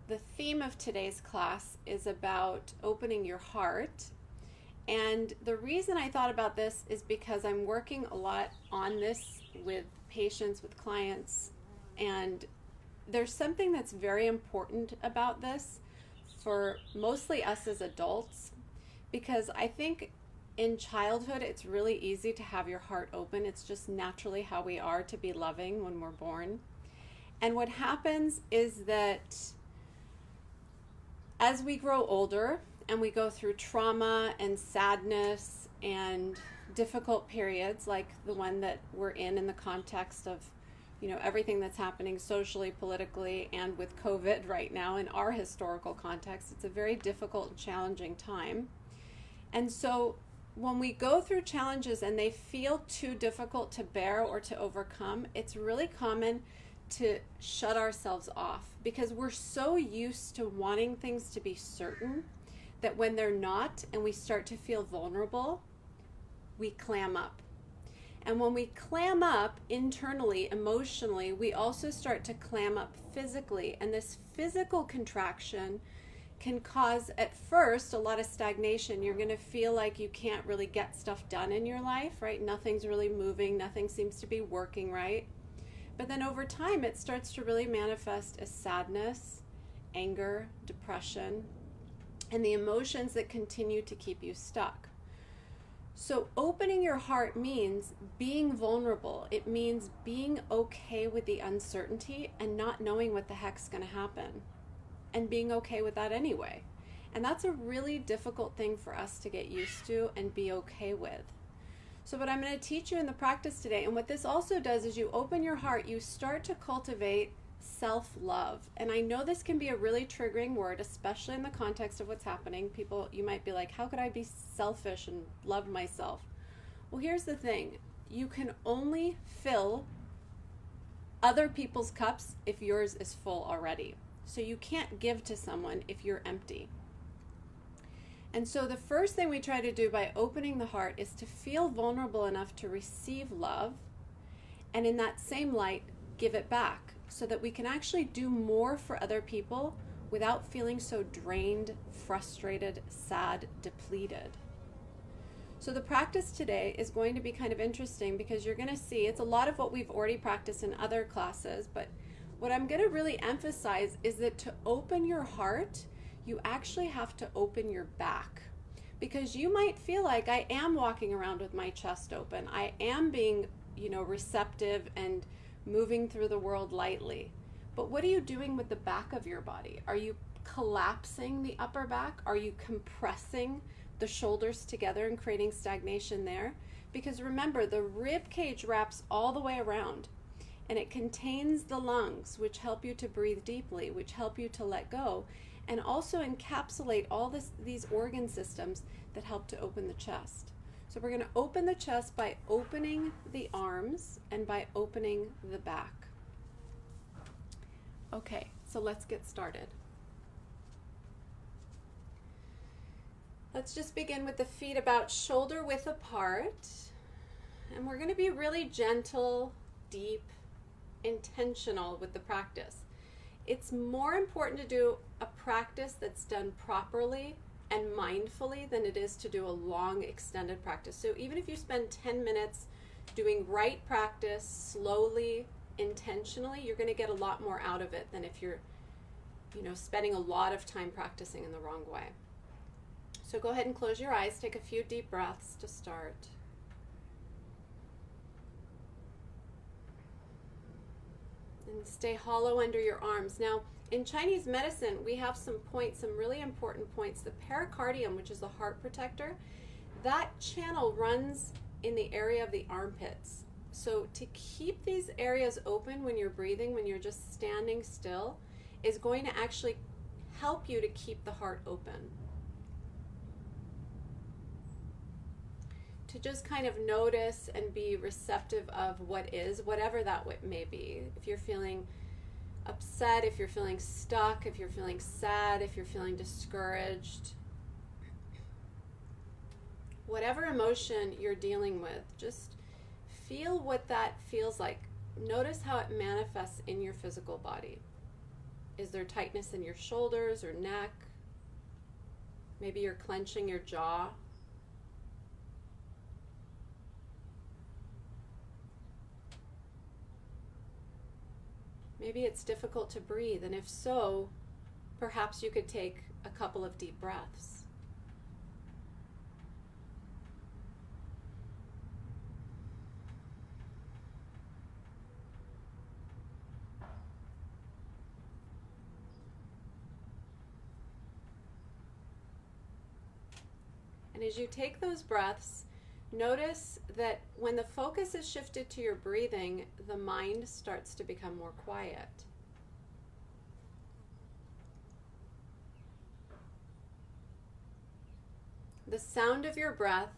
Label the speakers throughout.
Speaker 1: the theme of today's class is about opening your heart. And the reason I thought about this is because I'm working a lot on this with patients, with clients, and there's something that's very important about this for mostly us as adults, because I think in childhood it's really easy to have your heart open. It's just naturally how we are to be loving when we're born. And what happens is that as we grow older and we go through trauma and sadness and difficult periods like the one that we're in the context of, everything that's happening socially, politically, and with COVID right now in our historical context, it's a very difficult and challenging time. And so when we go through challenges and they feel too difficult to bear or to overcome, it's really common to shut ourselves off because we're so used to wanting things to be certain that when they're not and we start to feel vulnerable, we clam up. And when we clam up internally, emotionally, we also start to clam up physically. And this physical contraction can cause, at first, a lot of stagnation. You're going to feel like you can't really get stuff done in your life, right? Nothing's really moving. Nothing seems to be working right. But then over time, it starts to really manifest as sadness, anger, depression, and the emotions that continue to keep you stuck. So opening your heart means being vulnerable. It means being okay with the uncertainty and not knowing what the heck's going to happen, and being okay with that anyway. And that's a really difficult thing for us to get used to and be okay with. So what I'm going to teach you in the practice today, and what this also does is you open your heart, you start to cultivate self-love. And I know this can be a really triggering word, especially in the context of what's happening. People, you might be like, how could I be selfish and love myself? Well, here's the thing. You can only fill other people's cups if yours is full already. So you can't give to someone if you're empty. And so the first thing we try to do by opening the heart is to feel vulnerable enough to receive love, and in that same light, give it back so that we can actually do more for other people without feeling so drained, frustrated, sad, depleted. So the practice today is going to be kind of interesting because you're going to see it's a lot of what we've already practiced in other classes, but what I'm going to really emphasize is that to open your heart, you actually have to open your back, because you might feel like I am walking around with my chest open. I am being, receptive and moving through the world lightly. But what are you doing with the back of your body? Are you collapsing the upper back? Are you compressing the shoulders together and creating stagnation there? Because remember, the rib cage wraps all the way around, and it contains the lungs, which help you to breathe deeply, which help you to let go, and also encapsulate all these organ systems that help to open the chest. So we're going to open the chest by opening the arms and by opening the back. Okay, so let's get started. Let's just begin with the feet about shoulder width apart. And we're going to be really gentle, deep, intentional with the practice. It's more important to do a practice that's done properly and mindfully than it is to do a long extended practice. So even if you spend 10 minutes doing right practice slowly, intentionally, you're going to get a lot more out of it than if you're, spending a lot of time practicing in the wrong way. So go ahead and close your eyes, take a few deep breaths to start. And stay hollow under your arms. Now, in Chinese medicine, we have some points, some really important points. The pericardium, which is the heart protector, that channel runs in the area of the armpits. So to keep these areas open when you're breathing, when you're just standing still, is going to actually help you to keep the heart open. To just kind of notice and be receptive of what is, whatever that may be. If you're feeling upset, if you're feeling stuck, if you're feeling sad, if you're feeling discouraged, whatever emotion you're dealing with, just feel what that feels like. Notice how it manifests in your physical body. Is there tightness in your shoulders or neck? Maybe you're clenching your jaw. Maybe it's difficult to breathe, and if so, perhaps you could take a couple of deep breaths. And as you take those breaths, notice that when the focus is shifted to your breathing, the mind starts to become more quiet. The sound of your breath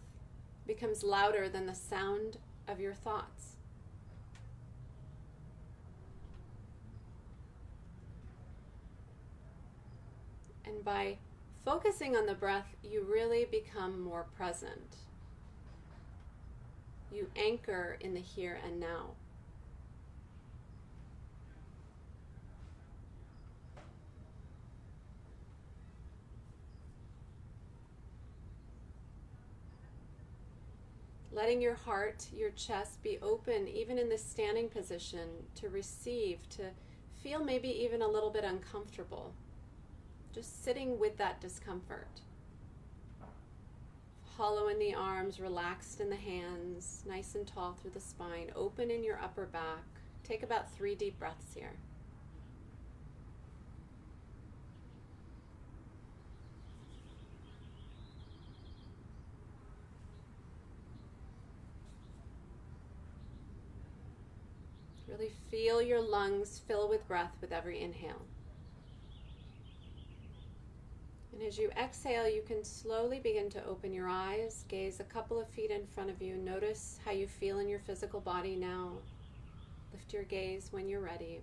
Speaker 1: becomes louder than the sound of your thoughts. And by focusing on the breath, you really become more present. You anchor in the here and now. Letting your heart, your chest be open, even in this standing position, to receive, to feel maybe even a little bit uncomfortable. Just sitting with that discomfort. Hollow in the arms, relaxed in the hands, nice and tall through the spine, open in your upper back. Take about 3 deep breaths here. Really feel your lungs fill with breath with every inhale. And as you exhale, you can slowly begin to open your eyes, gaze a couple of feet in front of you. Notice how you feel in your physical body now. Lift your gaze when you're ready.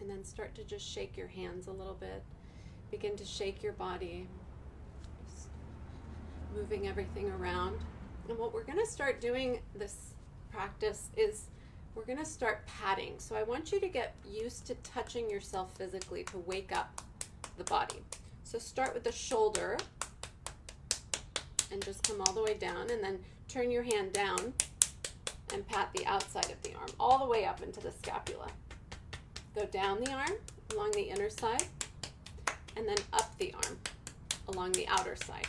Speaker 1: And then start to just shake your hands a little bit. Begin to shake your body. Just moving everything around. And what we're going to start doing this practice is we're going to start patting. So I want you to get used to touching yourself physically to wake up the body. So start with the shoulder and just come all the way down, and then turn your hand down and pat the outside of the arm all the way up into the scapula. Go down the arm along the inner side and then up the arm along the outer side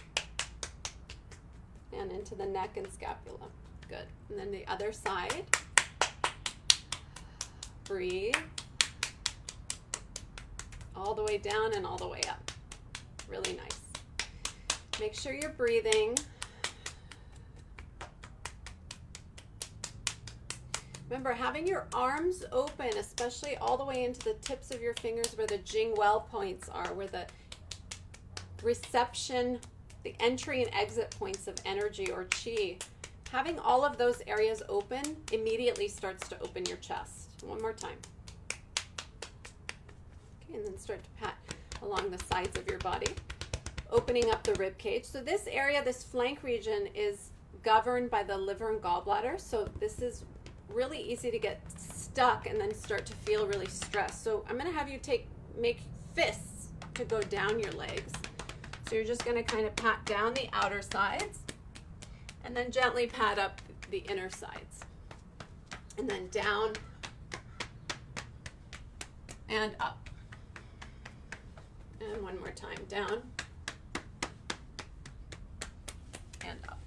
Speaker 1: and into the neck and scapula. Good. And then the other side. Breathe. All the way down and all the way up. Really nice. Make sure you're breathing. Remember, having your arms open, especially all the way into the tips of your fingers where the Jing Well points are, where the reception, the entry and exit points of energy or chi. Having all of those areas open immediately starts to open your chest. One more time. Okay, and then start to pat along the sides of your body, opening up the rib cage. So this area, this flank region, is governed by the liver and gallbladder. So this is really easy to get stuck and then start to feel really stressed. So I'm going to have you make fists to go down your legs. So you're just going to kind of pat down the outer sides and then gently pat up the inner sides. And then down and up. And one more time, down and up.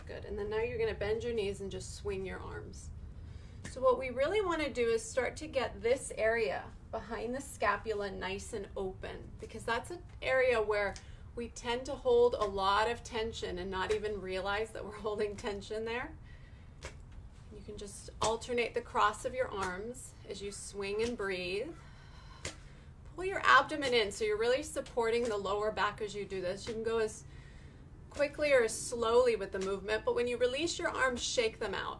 Speaker 1: Good, and then now you're gonna bend your knees and just swing your arms. So what we really wanna do is start to get this area behind the scapula nice and open, because that's an area where we tend to hold a lot of tension and not even realize that we're holding tension there. You can just alternate the cross of your arms as you swing and breathe. Pull your abdomen in so you're really supporting the lower back as you do this. You can go as quickly or as slowly with the movement, but when you release your arms, shake them out.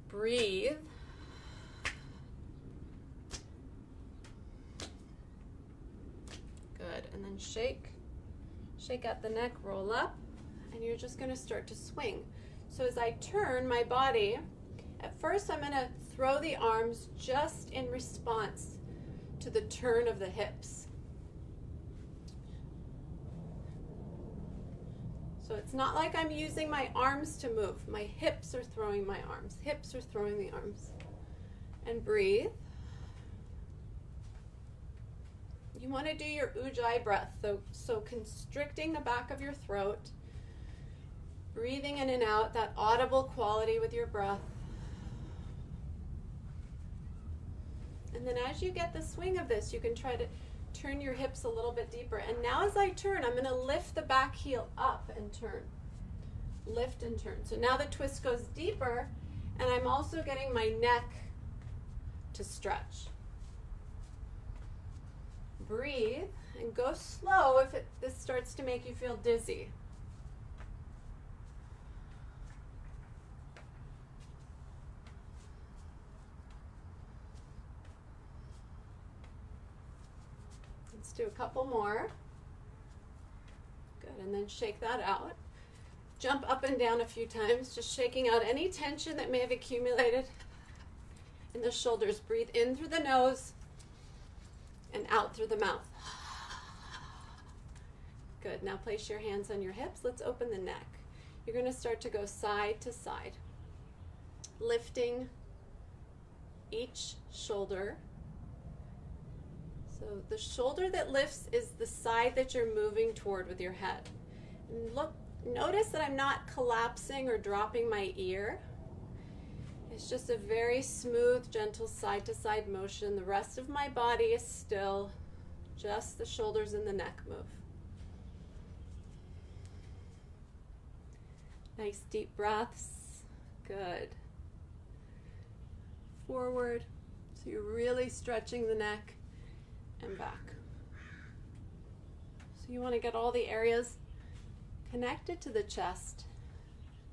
Speaker 1: Breathe. Good, and then shake out the neck, roll up, and you're just going to start to swing. So as I turn my body, at first I'm going to throw the arms just in response to the turn of the hips. So it's not like I'm using my arms to move. My hips are throwing my arms. Hips are throwing the arms. And breathe. You want to do your ujjayi breath, so constricting the back of your throat, breathing in and out, that audible quality with your breath. And then as you get the swing of this, you can try to turn your hips a little bit deeper. And now as I turn, I'm going to lift the back heel up and turn. Lift and turn. So now the twist goes deeper, and I'm also getting my neck to stretch. Breathe and go slow if this starts to make you feel dizzy. Let's do a couple more. Good, and then shake that out. Jump up and down a few times, just shaking out any tension that may have accumulated in the shoulders. Breathe in through the nose and out through the mouth. Good, now place your hands on your hips. Let's open the neck. You're going to start to go side to side, lifting each shoulder. So the shoulder that lifts is the side that you're moving toward with your head. And look, notice that I'm not collapsing or dropping my ear. It's just a very smooth, gentle side-to-side motion. The rest of my body is still, just the shoulders and the neck move. Nice deep breaths. Good. Forward. So you're really stretching the neck and back. So you want to get all the areas connected to the chest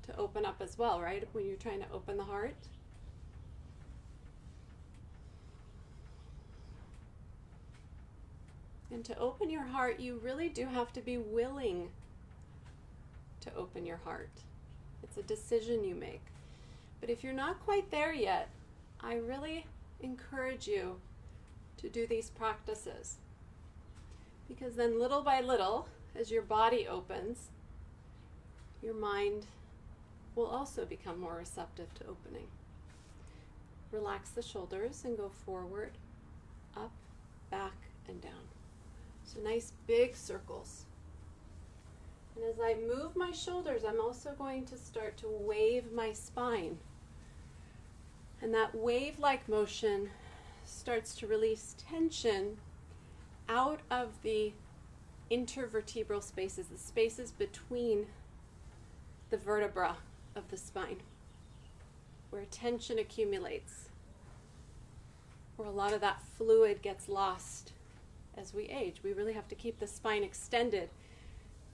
Speaker 1: to open up as well, right? When you're trying to open the heart. And to open your heart, you really do have to be willing to open your heart. It's a decision you make. But if you're not quite there yet, I really encourage you to do these practices. Because then little by little, as your body opens, your mind will also become more receptive to opening. Relax the shoulders and go forward, up, back, and down. So nice big circles. And as I move my shoulders, I'm also going to start to wave my spine. And that wave-like motion starts to release tension out of the intervertebral spaces, the spaces between the vertebra of the spine, where tension accumulates, where a lot of that fluid gets lost as we age. We really have to keep the spine extended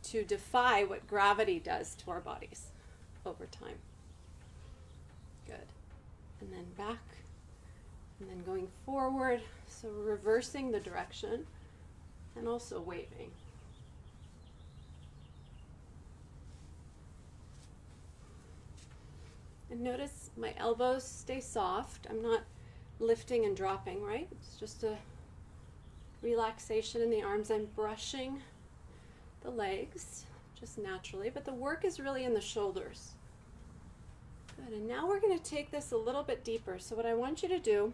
Speaker 1: to defy what gravity does to our bodies over time. Good. And then back, and then going forward, so reversing the direction and also waving. And notice my elbows stay soft. I'm not lifting and dropping, right? It's just a relaxation in the arms. I'm brushing the legs just naturally, but the work is really in the shoulders. Good, and now we're going to take this a little bit deeper. So what I want you to do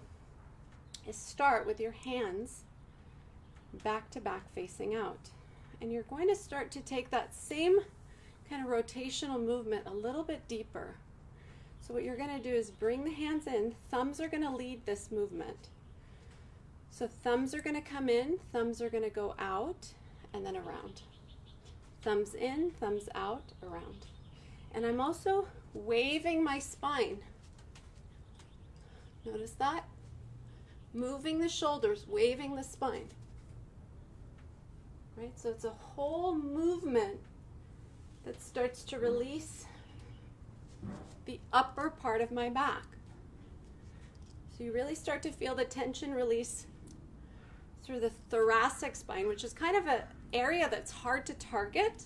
Speaker 1: is start with your hands back to back facing out. And you're going to start to take that same kind of rotational movement a little bit deeper. So what you're going to do is bring the hands in. Thumbs are going to lead this movement. So thumbs are going to come in, thumbs are going to go out, and then around. Thumbs in, thumbs out, around. And I'm also waving my spine. Notice that? Moving the shoulders, waving the spine. Right? So it's a whole movement that starts to release the upper part of my back. So you really start to feel the tension release through the thoracic spine, which is kind of an area that's hard to target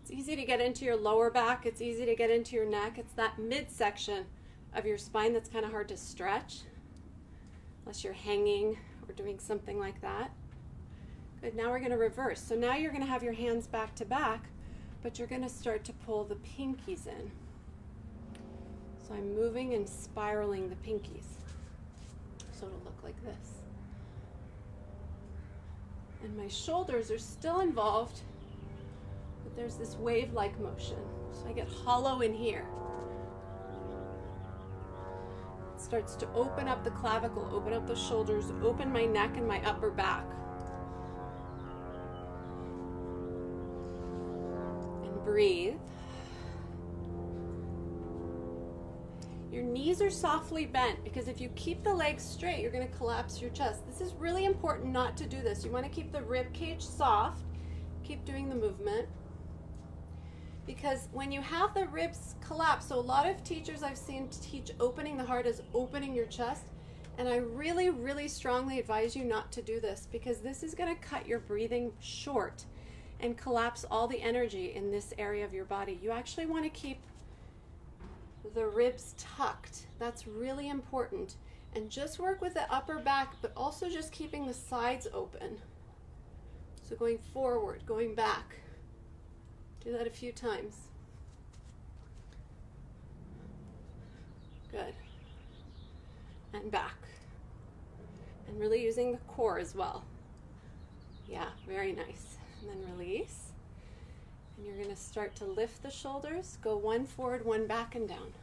Speaker 1: It's easy to get into your lower back. It's easy to get into your neck. It's that midsection of your spine that's kind of hard to stretch, unless you're hanging or doing something like that. Good, now we're going to reverse. So now you're going to have your hands back to back, but you're going to start to pull the pinkies in. So I'm moving and spiraling the pinkies. So it'll look like this. And my shoulders are still involved, but there's this wave-like motion. So I get hollow in here. It starts to open up the clavicle, open up the shoulders, open my neck and my upper back. And breathe. Your knees are softly bent because if you keep the legs straight, you're going to collapse your chest. This is really important not to do this. You want to keep the rib cage soft. Keep doing the movement. Because when you have the ribs collapse, so a lot of teachers I've seen teach opening the heart as opening your chest. And I really, really strongly advise you not to do this because this is going to cut your breathing short and collapse all the energy in this area of your body. You actually want to keep the ribs tucked. That's really important. And just work with the upper back, but also just keeping the sides open. So going forward, going back. Do that a few times. Good. And back. And really using the core as well. Yeah, very nice. And then release. And you're going to start to lift the shoulders, go one forward, one back and down.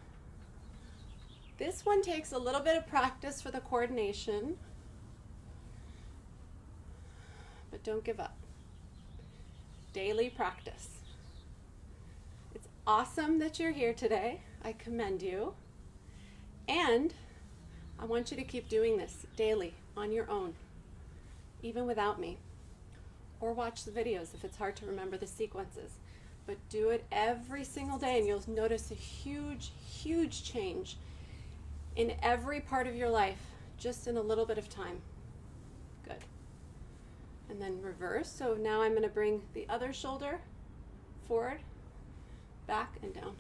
Speaker 1: This one takes a little bit of practice for the coordination, but don't give up. Daily practice. It's awesome that you're here today. I commend you. And I want you to keep doing this daily on your own, even without me. Or watch the videos if it's hard to remember the sequences. But do it every single day and you'll notice a huge, huge change in every part of your life, just in a little bit of time. Good. And then reverse. So now I'm going to bring the other shoulder forward, back and down.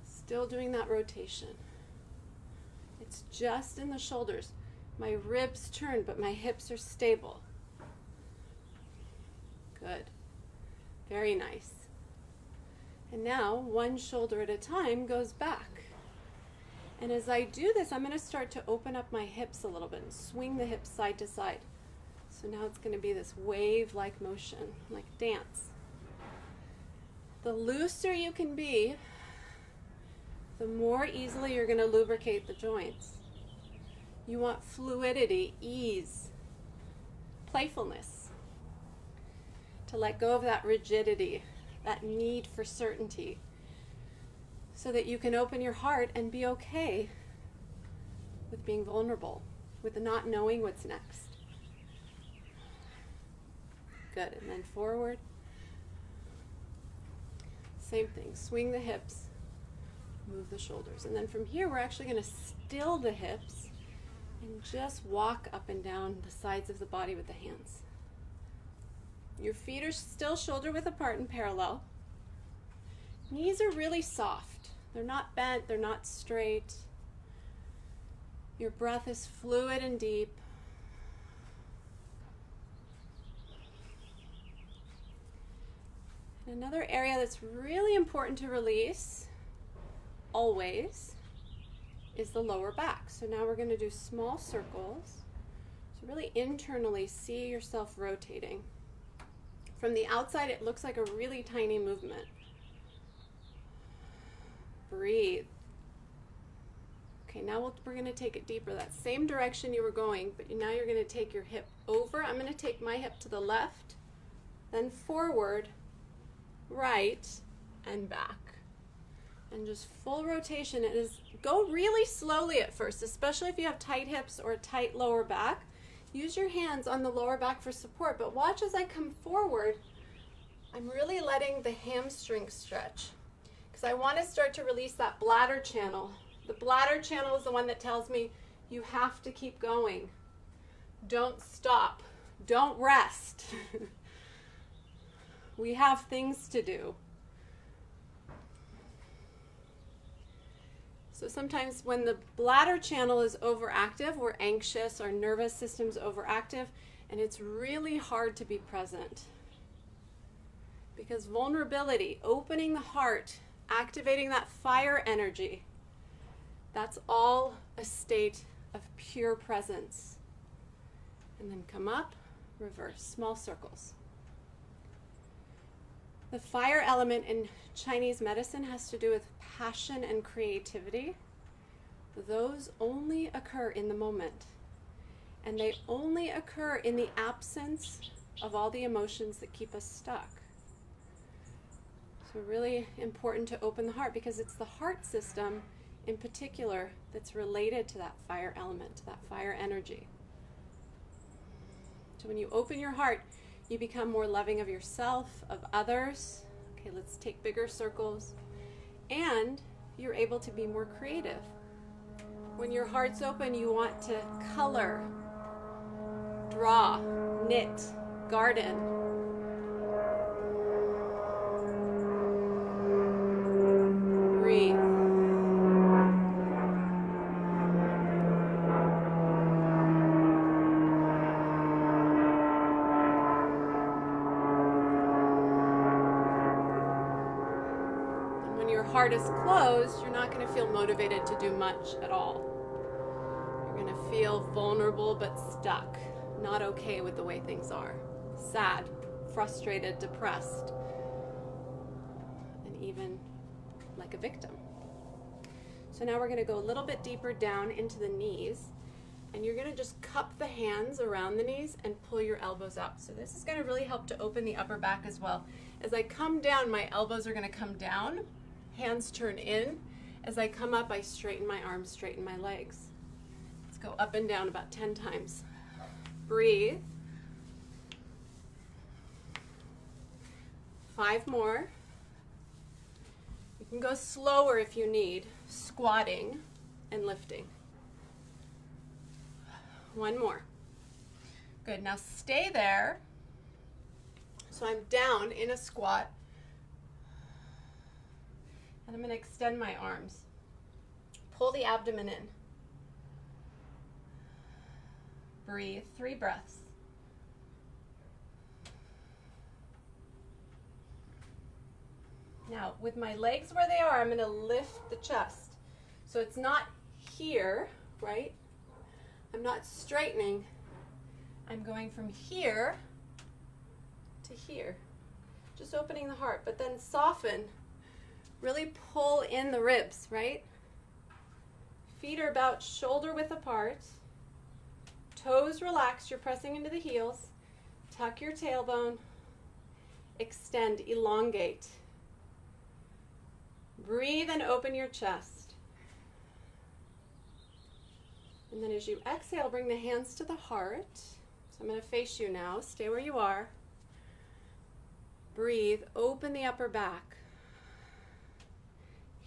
Speaker 1: Still doing that rotation. It's just in the shoulders. My ribs turn, but my hips are stable. Good. Very nice. And now, one shoulder at a time goes back. And as I do this, I'm going to start to open up my hips a little bit and swing the hips side to side. So now it's going to be this wave-like motion, like dance. The looser you can be, the more easily you're going to lubricate the joints. You want fluidity, ease, playfulness. To let go of that rigidity, that need for certainty, so that you can open your heart and be okay with being vulnerable, with not knowing what's next. Good, and then forward. Same thing, swing the hips, move the shoulders. And then from here, we're actually going to still the hips and just walk up and down the sides of the body with the hands. Your feet are still shoulder width apart and parallel. Knees are really soft. They're not bent, they're not straight. Your breath is fluid and deep. And another area that's really important to release, always, is the lower back. So now we're going to do small circles. So really internally see yourself rotating. From the outside, it looks like a really tiny movement. Breathe. Okay, now we're going to take it deeper. That same direction you were going, but now you're going to take your hip over. I'm going to take my hip to the left, then forward, right, and back. And just full rotation. It is, go really slowly at first, especially if you have tight hips or a tight lower back. Use your hands on the lower back for support, but watch as I come forward, I'm really letting the hamstrings stretch because I want to start to release that bladder channel. The bladder channel is the one that tells me you have to keep going. Don't stop. Don't rest. We have things to do. So sometimes when the bladder channel is overactive, we're anxious, our nervous system's overactive, and it's really hard to be present. Because vulnerability, opening the heart, activating that fire energy, that's all a state of pure presence. And then come up, reverse, small circles. The fire element in Chinese medicine has to do with passion and creativity. Those only occur in the moment. And they only occur in the absence of all the emotions that keep us stuck. So really important to open the heart, because it's the heart system in particular that's related to that fire element, to that fire energy. So when you open your heart, you become more loving of yourself, of others. Okay, let's take bigger circles. And you're able to be more creative. When your heart's open, you want to color, draw, knit, garden. Breathe. Heart is closed, you're not going to feel motivated to do much at all. You're going to feel vulnerable but stuck, not okay with the way things are, sad, frustrated, depressed, and even like a victim. So now we're going to go a little bit deeper down into the knees, and you're going to just cup the hands around the knees and pull your elbows up. So this is going to really help to open the upper back as well. As I come down, my elbows are going to come down. Hands turn in. As I come up, I straighten my arms, straighten my legs. Let's go up and down about 10 times. Breathe. 5 more. You can go slower if you need, squatting and lifting. 1 more. Good. Now stay there. So I'm down in a squat. And I'm going to extend my arms. Pull the abdomen in. Breathe. 3 breaths. Now, with my legs where they are, I'm going to lift the chest. So it's not here, right? I'm not straightening. I'm going from here to here. Just opening the heart, but then soften. Really pull in the ribs, right? Feet are about shoulder width apart. Toes relaxed, you're pressing into the heels. Tuck your tailbone. Extend, elongate. Breathe and open your chest. And then as you exhale, bring the hands to the heart. So I'm going to face you now. Stay where you are. Breathe, open the upper back.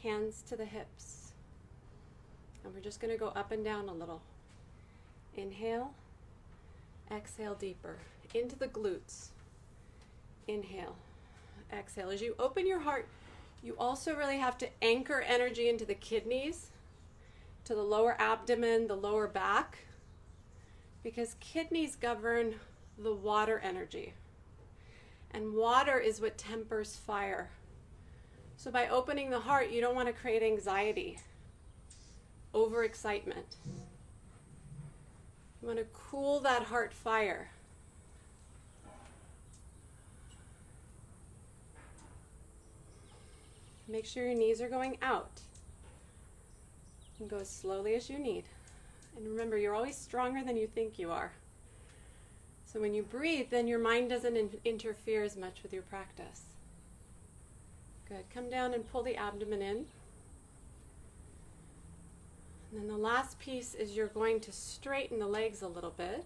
Speaker 1: Hands to the hips. And we're just going to go up and down a little. Inhale. Exhale deeper. Into the glutes. Inhale. Exhale. As you open your heart, you also really have to anchor energy into the kidneys, to the lower abdomen, the lower back, because kidneys govern the water energy. And water is what tempers fire. So by opening the heart, you don't want to create anxiety, overexcitement. You want to cool that heart fire. Make sure your knees are going out. And go as slowly as you need. And remember, you're always stronger than you think you are. So when you breathe, then your mind doesn't interfere as much with your practice. Good. Come down and pull the abdomen in. And then the last piece is you're going to straighten the legs a little bit.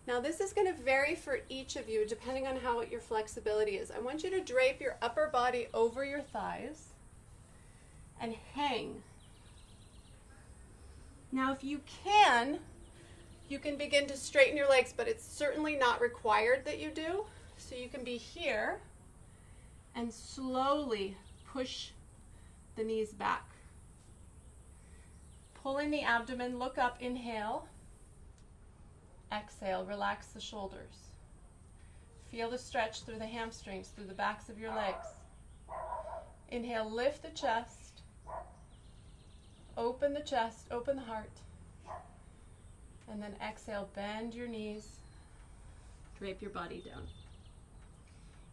Speaker 1: Now this is going to vary for each of you depending on how your flexibility is. I want you to drape your upper body over your thighs and hang. Now if you can, You can begin to straighten your legs, but it's certainly not required that you do. So you can be here and slowly push the knees back. Pulling the abdomen, look up, inhale. Exhale, relax the shoulders. Feel the stretch through the hamstrings, through the backs of your legs. Inhale, lift the chest. Open the chest, open the heart. And then exhale, bend your knees. Drape your body down.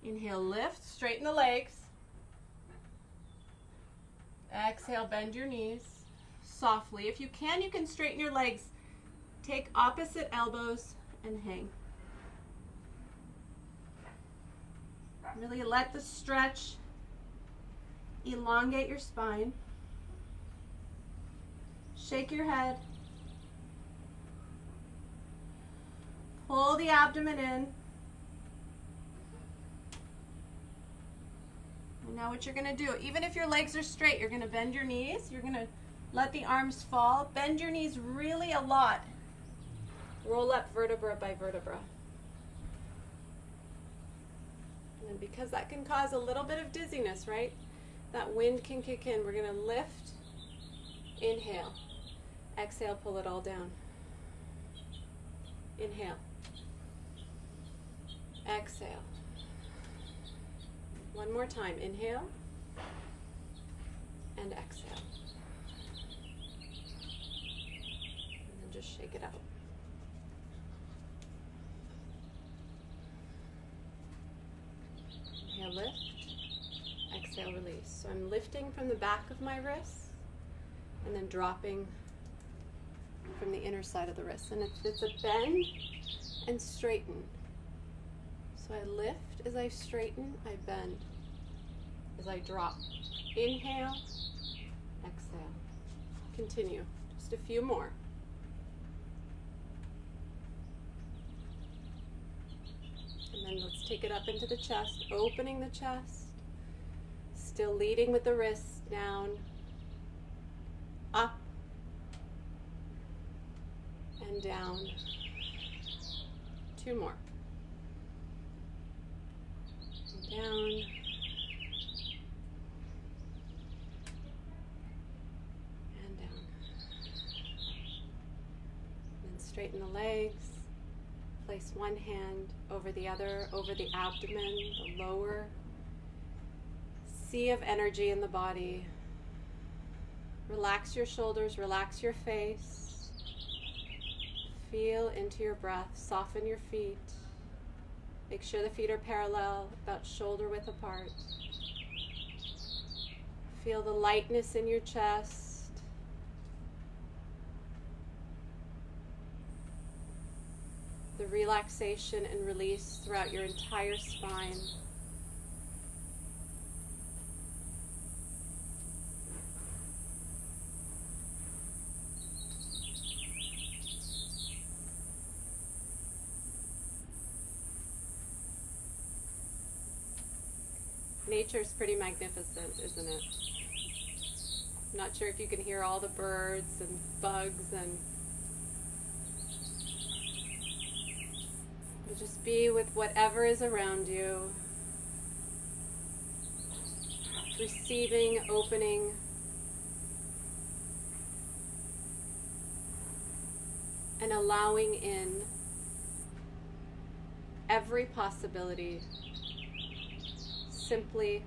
Speaker 1: Inhale, lift, straighten the legs. Exhale, bend your knees softly. If you can straighten your legs. Take opposite elbows and hang. Really let the stretch elongate your spine. Shake your head. Pull the abdomen in. And now what you're going to do, even if your legs are straight, you're going to bend your knees. You're going to let the arms fall. Bend your knees really a lot. Roll up vertebra by vertebra. And then because that can cause a little bit of dizziness, right? That wind can kick in. We're going to lift, inhale. Exhale, pull it all down. Inhale. Exhale. One more time. Inhale and exhale. And then just shake it out. Inhale, lift. Exhale, release. So I'm lifting from the back of my wrists and then dropping from the inner side of the wrist. And it's a bend and straighten. So I lift as I straighten, I bend as I drop. Inhale, exhale. Continue. Just a few more. And then let's take it up into the chest, opening the chest. Still leading with the wrists down, up, and down. Two more. And down. And down. And straighten the legs. Place one hand over the other, over the abdomen, the lower. Sea of energy in the body. Relax your shoulders, relax your face. Feel into your breath, soften your feet. Make sure the feet are parallel, about shoulder width apart. Feel the lightness in your chest. The relaxation and release throughout your entire spine. Nature's pretty magnificent, isn't it? I'm not sure if you can hear all the birds and bugs, and just be with whatever is around you. Receiving, opening. And allowing in every possibility, simply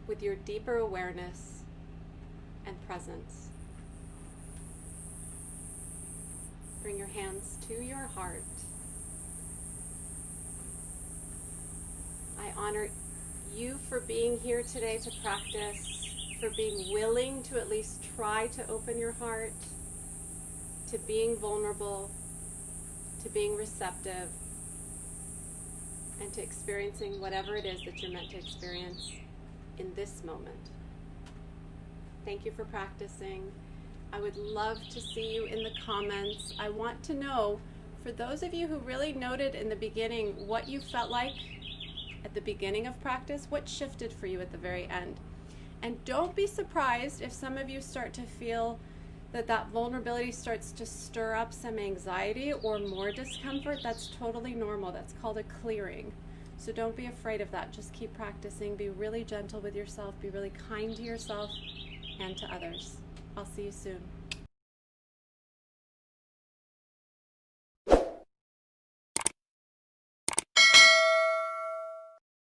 Speaker 1: with your deeper awareness and presence. Bring your hands to your heart. I honor you for being here today to practice, for being willing to at least try to open your heart, to being vulnerable, to being receptive, and to experiencing whatever it is that you're meant to experience in this moment. Thank you for practicing. I would love to see you in the comments. I want to know, for those of you who really noted in the beginning what you felt like at the beginning of practice, what shifted for you at the very end. And don't be surprised if some of you start to feel that vulnerability starts to stir up some anxiety or more discomfort, that's totally normal. That's called a clearing. So don't be afraid of that. Just keep practicing. Be really gentle with yourself. Be really kind to yourself and to others. I'll see you soon.